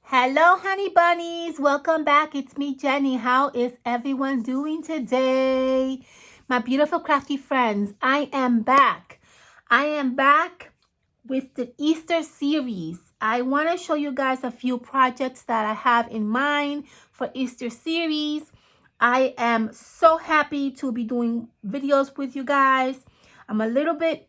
Hello, honey bunnies. Welcome back. It's me, Jenny. How is everyone doing today? My beautiful crafty friends, I am back. I am back with the Easter series. I want to show you guys a few projects that I have in mind for Easter series. I am so happy to be doing videos with you guys. I'm a little bit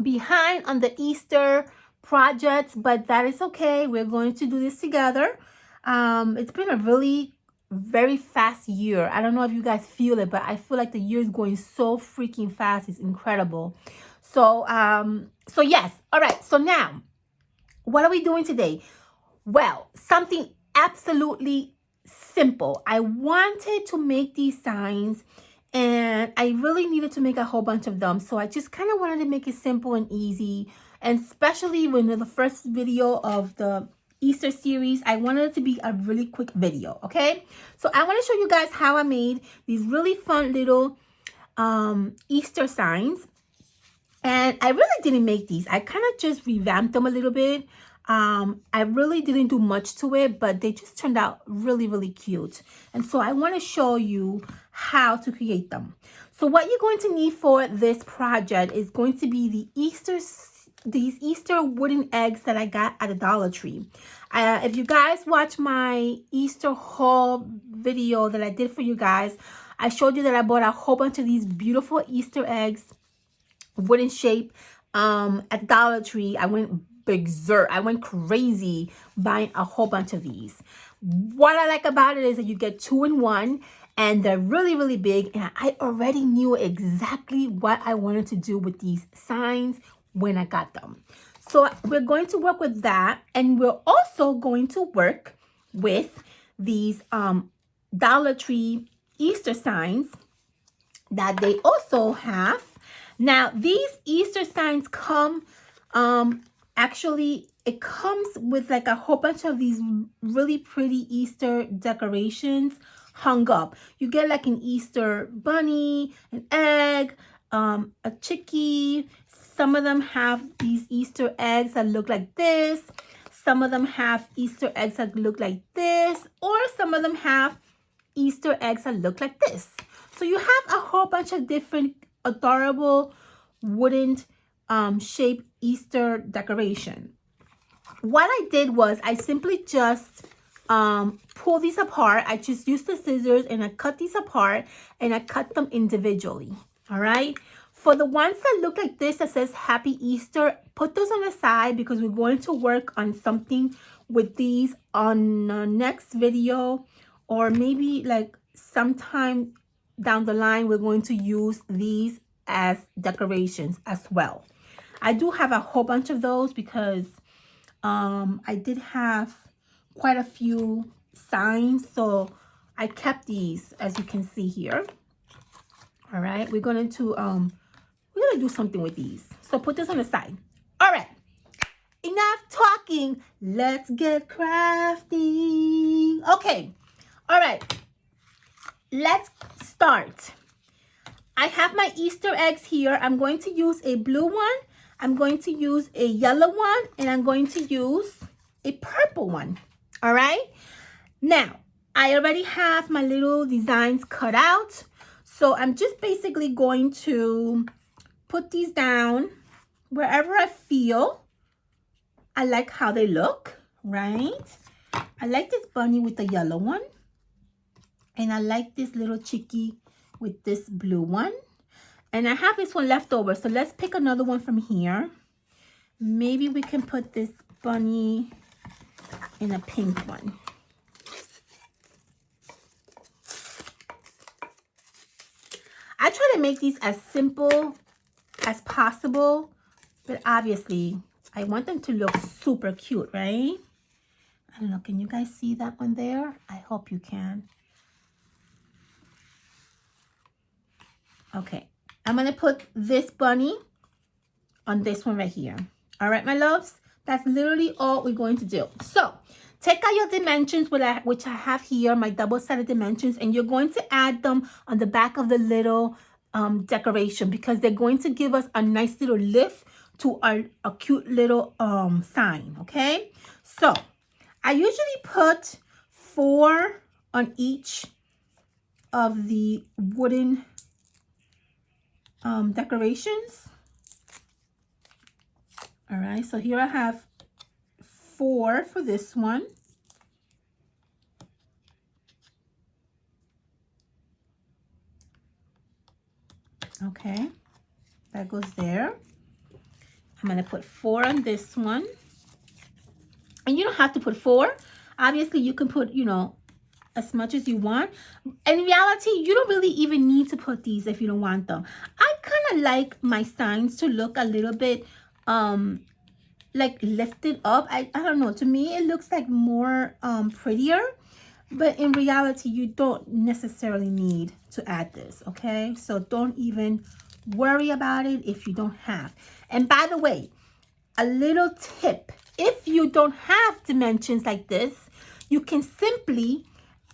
behind on the Easter projects, but that is okay. We're going to do this together. It's been a really very fast year. I don't know if you guys feel it, but I feel like the year is going so freaking fast. It's incredible. So yes. All right. So now, what are we doing today? Well, something absolutely simple. I wanted to make these signs and I really needed to make a whole bunch of them. So I just kind of wanted to make it simple and easy. And especially when the first video of the Easter series, I wanted it to be a really quick video, okay? So I want to show you guys how I made these really fun little Easter signs. And I really didn't make these. I kind of just revamped them a little bit. I really didn't do much to it, but they just turned out really, really cute. And so I want to show you how to create them. So what you're going to need for this project is going to be these Easter wooden eggs that I got at the Dollar Tree. If you guys watch my Easter haul video that I did for you guys, I showed you that I bought a whole bunch of these beautiful Easter eggs, wooden shape, at Dollar Tree. I went berserk. I went crazy buying a whole bunch of these. What I like about it is that you get 2 in 1 and they're really, really big. And I already knew exactly what I wanted to do with these signs when I got them. So we're going to work with that. And we're also going to work with these Dollar Tree Easter signs that they also have. Now, these Easter signs come, actually, it comes with like a whole bunch of these really pretty Easter decorations hung up. You get like an Easter bunny, an egg, a chickie. Some of them have these Easter eggs that look like this. Some of them have Easter eggs that look like this. Or some of them have Easter eggs that look like this. So you have a whole bunch of different adorable wooden shaped Easter decoration. What I did was I simply just pull these apart. I just used the scissors and I cut these apart and I cut them individually. All right. For the ones that look like this that says Happy Easter, put those on the side because we're going to work on something with these on the next video, or maybe like sometime down the line we're going to use these as decorations as well. I do have a whole bunch of those because I did have quite a few signs, so I kept these, as you can see here. All right, we're going to do something with these, so put this on the side. All right, enough talking, let's get crafting. Okay, all right, let's start. I have my Easter eggs here. I'm going to use a blue one, I'm going to use a yellow one, and I'm going to use a purple one. All right, now I already have my little designs cut out, so I'm just basically going to put these down wherever I feel I like how they look, right? I like this bunny with the yellow one, and I like this little chickie with this blue one. And I have this one left over, so let's pick another one from here. Maybe we can put this bunny in a pink one. I try to make these as simple as possible, but obviously I want them to look super cute, right? I don't know, can you guys see that one there? I hope you can. Okay, I'm gonna put this bunny on this one right here. All right, my loves, that's literally all we're going to do. So take out your dimensions, which I have here, my double-sided dimensions, and you're going to add them on the back of the little decoration because they're going to give us a nice little lift to a cute little sign. Okay, so I usually put 4 on each of the wooden decorations. All right, so here I have 4 for this one. Okay, that goes there. I'm gonna put 4 on this one. And you don't have to put 4. Obviously, you can put, you know, as much as you want. In reality, you don't really even need to put these if you don't want them. I kind of like my signs to look a little bit like lifted up. I don't know, to me it looks like more prettier, but in reality you don't necessarily need to add this. Okay, so don't even worry about it if you don't have. And by the way, a little tip: if you don't have dimensions like this, you can simply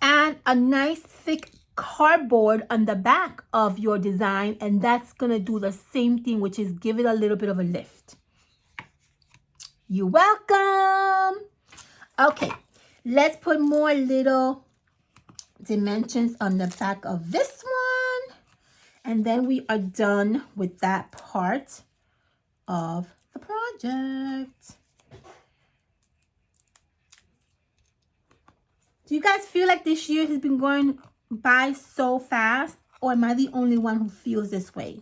add a nice thick cardboard on the back of your design, and that's gonna do the same thing, which is give it a little bit of a lift. You're welcome. Okay, let's put more little dimensions on the back of this one, and then we are done with that part of the project. Do you guys feel like this year has been going by so fast, or am I the only one who feels this way?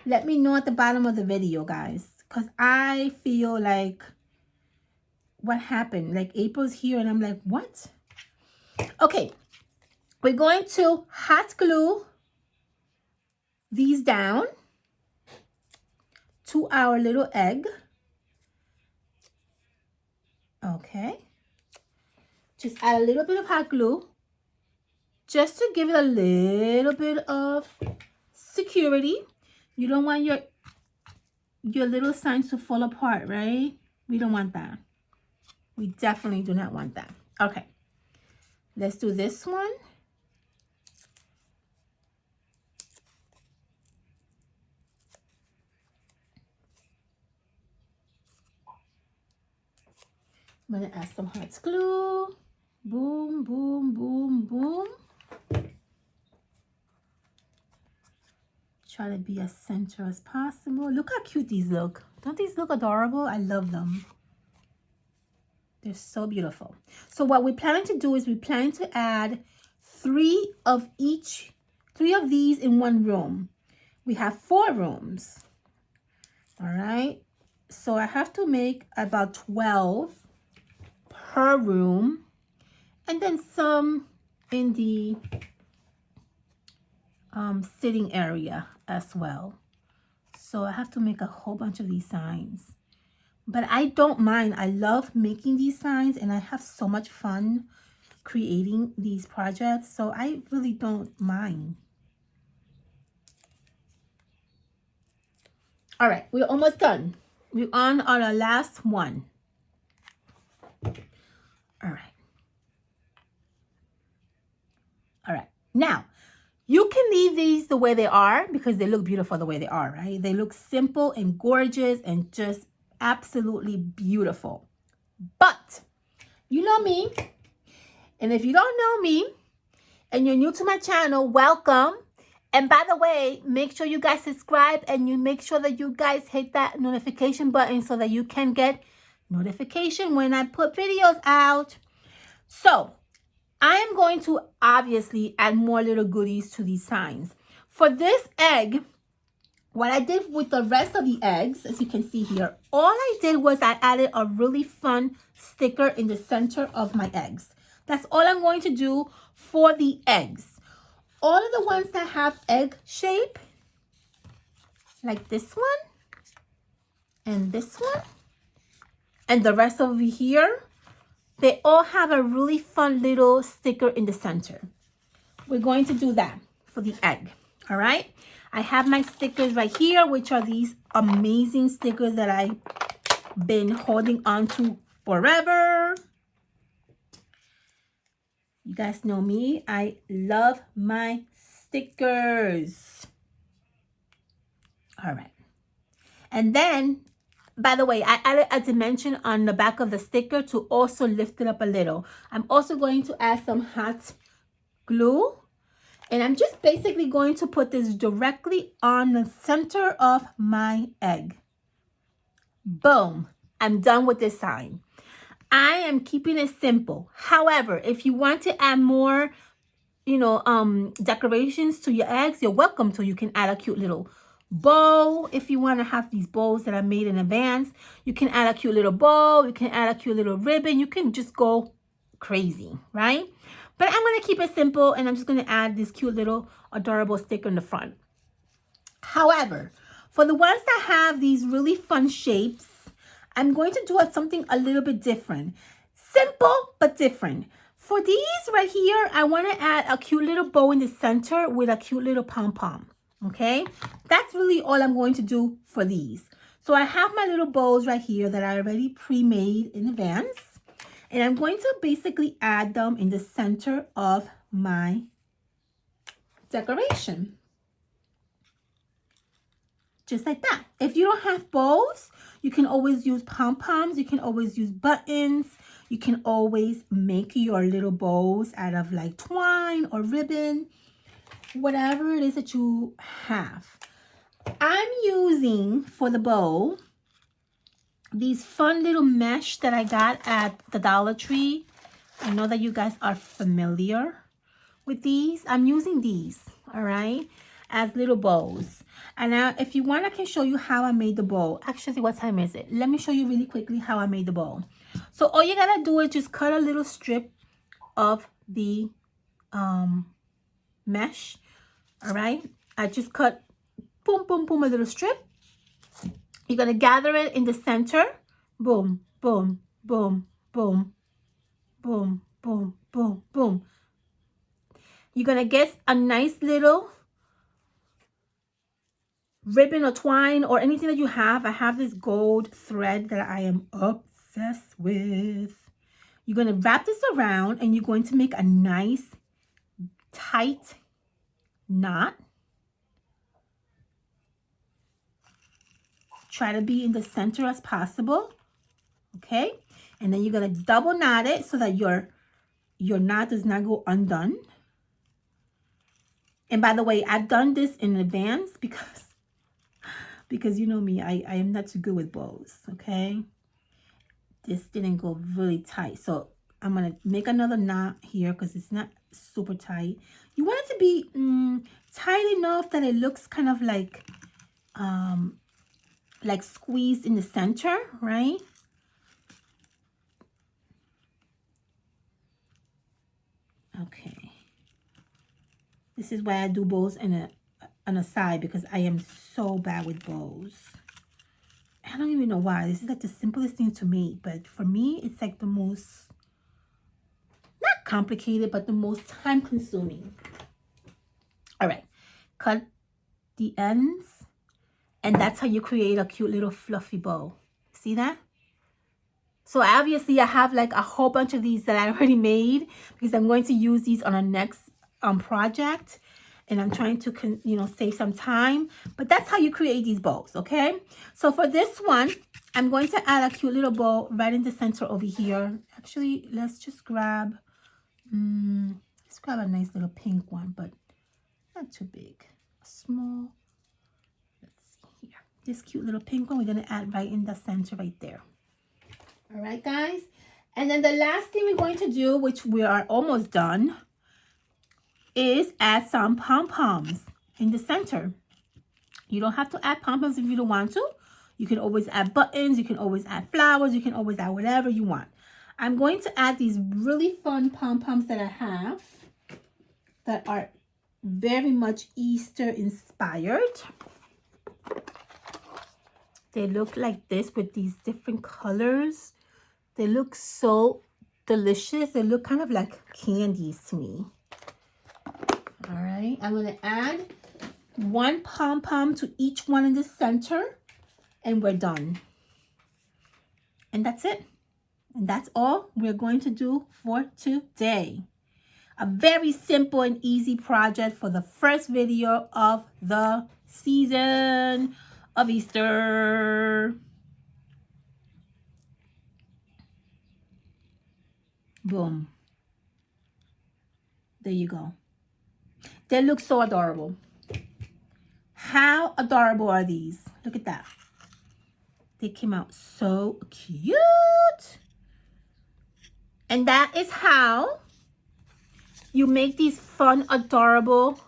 Let me know at the bottom of the video, guys, because I feel like, what happened? Like April's here and I'm like, what? Okay, we're going to hot glue these down to our little egg. Okay, just add a little bit of hot glue just to give it a little bit of security. You don't want your little signs to fall apart, right? We don't want that. We definitely do not want that. Okay, let's do this one. I'm gonna add some hot glue. Boom, boom, boom, boom. Try to be as center as possible. Look how cute these look. Don't these look adorable? I love them. They're so beautiful. So what we're planning to do is we're planning to add 3 of these in one room. We have 4 rooms. All right. So I have to make about 12 per room, and then some in the sitting area as well. So I have to make a whole bunch of these signs. But I don't mind. I love making these signs, and I have so much fun creating these projects. So I really don't mind. All right, we're almost done. We're on our last one. All right. All right. Now, you can leave these the way they are because they look beautiful the way they are, right? They look simple and gorgeous and just absolutely beautiful. But you know me, and if you don't know me and you're new to my channel, welcome. And by the way, make sure you guys subscribe, and you make sure that you guys hit that notification button so that you can get notification when I put videos out. So I am going to obviously add more little goodies to these signs. For this egg, what I did with the rest of the eggs, as you can see here, all I did was I added a really fun sticker in the center of my eggs. That's all I'm going to do for the eggs. All of the ones that have egg shape, like this one, and this one, and the rest over here, they all have a really fun little sticker in the center. We're going to do that for the egg, all right? I have my stickers right here, which are these amazing stickers that I've been holding on to forever. You guys know me. I love my stickers. All right. And then By the way, I added a dimension on the back of the sticker to also lift it up a little. I'm also going to add some hot glue. And I'm just basically going to put this directly on the center of my egg. Boom. I'm done with this sign. I am keeping it simple. However, if you want to add more, decorations to your eggs, you're welcome to. You can add a cute little bow. If you want to have these bows that I made in advance, you can add a cute little bow. You can add a cute little ribbon. You can just go crazy, right? But I'm going to keep it simple, and I'm just going to add this cute little adorable sticker in the front. However, for the ones that have these really fun shapes, I'm going to do something a little bit different. Simple, but different. For these right here, I want to add a cute little bow in the center with a cute little pom-pom. Okay? That's really all I'm going to do for these. So I have my little bows right here that I already pre-made in advance. And I'm going to basically add them in the center of my decoration. Just like that. If you don't have bows, you can always use pom-poms. You can always use buttons. You can always make your little bows out of like twine or ribbon. Whatever it is that you have. I'm using for the bow these fun little mesh that I got at the Dollar Tree. I know that you guys are familiar with these. I'm using these, all right, as little bows. And now if you want, I can show you how I made the bow. Actually, what time is it? Let me show you really quickly how I made the bow. So all you gotta do is just cut a little strip of the mesh, all right? I just cut, boom, boom, boom, a little strip. You're going to gather it in the center. Boom, boom, boom, boom, boom, boom, boom, boom. You're going to get a nice little ribbon or twine or anything that you have. I have this gold thread that I am obsessed with. You're going to wrap this around and you're going to make a nice, tight knot. Try to be in the center as possible, okay? And then you're gonna double knot it so that your knot does not go undone. And by the way, I've done this in advance because you know me, I am not too good with bows, okay? This didn't go really tight, so I'm gonna make another knot here because it's not super tight. You want it to be tight enough that it looks kind of like squeezed in the center, right? Okay. This is why I do bows on a side, because I am so bad with bows. I don't even know why. This is like the simplest thing to make, but for me, it's like the most, not complicated, but the most time consuming. All right. Cut the ends. And that's how you create a cute little fluffy bow. See that? So obviously I have like a whole bunch of these that I already made because I'm going to use these on our next project. And I'm trying to, save some time. But that's how you create these bows, okay? So for this one, I'm going to add a cute little bow right in the center over here. Actually, let's just grab, a nice little pink one, but not too big. A small. This cute little pink one, we're going to add right in the center right there. All right, guys. And then the last thing we're going to do, which we are almost done, is add some pom-poms in the center. You don't have to add pom-poms if you don't want to. You can always add buttons. You can always add flowers. You can always add whatever you want. I'm going to add these really fun pom-poms that I have that are very much Easter inspired. They look like this with these different colors. They look so delicious. They look kind of like candies to me. All right, I'm going to add one pom-pom to each one in the center, and we're done. And that's it. And that's all we're going to do for today. A very simple and easy project for the first video of the season of Easter. Boom. There you go. They look so adorable. How adorable are these? Look at that. They came out so cute. And that is how you make these fun, adorable,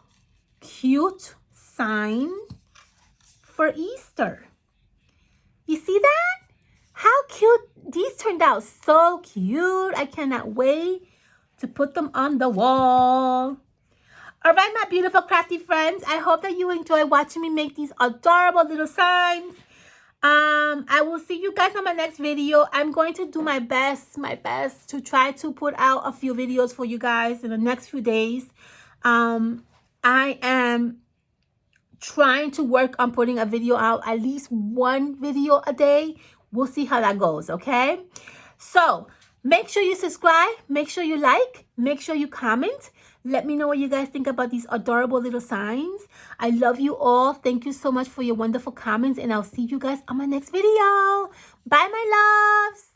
cute signs for Easter. You see that? How cute. These turned out so cute. I cannot wait to put them on the wall. All right, my beautiful crafty friends. I hope that you enjoy watching me make these adorable little signs. I will see you guys on my next video. I'm going to do my best to try to put out a few videos for you guys in the next few days. I am trying to work on putting a video out, at least one video a day. We'll see how that goes, okay? So make sure you subscribe, make sure you like, make sure you comment. Let me know what you guys think about these adorable little signs. I love you all. Thank you so much for your wonderful comments, and I'll see you guys on my next video. Bye, my loves.